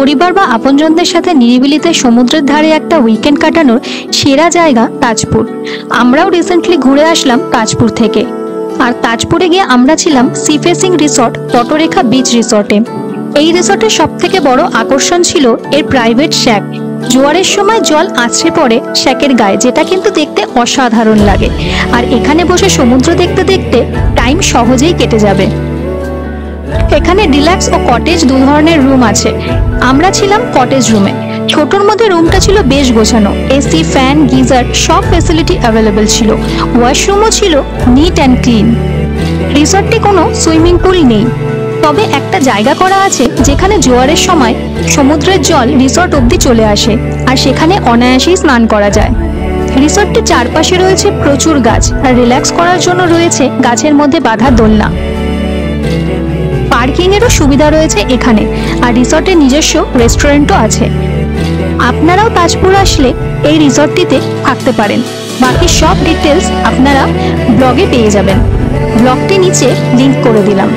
পরিবার বা আপনজনদের সাথে নিরিবিলিতে সমুদ্রের ধারে একটা উইকেন্ড কাটানোর সেরা জায়গা তাজপুর। আমরাও রিসেন্টলি ঘুরে আসলাম তাজপুর থেকে। আর তাজপুরে গিয়ে আমরা ছিলাম সি ফেসিং রিসর্ট তটরেখা বিচ রিসর্টে। এই রিসর্টের সব থেকে বড় আকর্ষণ ছিল এর প্রাইভেট শ্যাক। জোয়ারের সময় জল আছড়ে পড়ে শ্যাকের গায়ে, যেটা কিন্তু দেখতে অসাধারণ লাগে। আর এখানে বসে সমুদ্র দেখতে দেখতে টাইম সহজেই কেটে যাবে। এখানে ডিলাক্স ও কটেজ দু ধরনের রুম আছে। আমরা ছিলাম কটেজ রুমে। ছোটর মধ্যে রুমটা ছিল বেশ গোছানো, এসি, ফ্যান, গিজার সব ফ্যাসিলিটি অ্যাভেলেবেল ছিল। ওয়াশরুমও ছিল নিট অ্যান্ড ক্লিন। রিসর্টে কোনো সুইমিং পুল নেই, তবে একটা জায়গা করা আছে যেখানে জোয়ারের সময় সমুদ্রের জল রিসর্ট অবধি চলে আসে, আর সেখানে অনায়াসেই স্নান করা যায়। রিসর্টটির চারপাশে রয়েছে প্রচুর গাছ, আর রিল্যাক্স করার জন্য রয়েছে গাছের মধ্যে বাঁধা দোলনা। পার্কিং এরও সুবিধা রয়েছে এখানে, আর রিসর্টের নিজস্ব রেস্টুরেন্টও আছে। আপনারাও তাজপুর আসলে এই রিসর্টটিতে থাকতে পারেন। বাকি সব ডিটেলস আপনারা ব্লগে পেয়ে যাবেন। ব্লগটি নিচে লিংক করে দিলাম।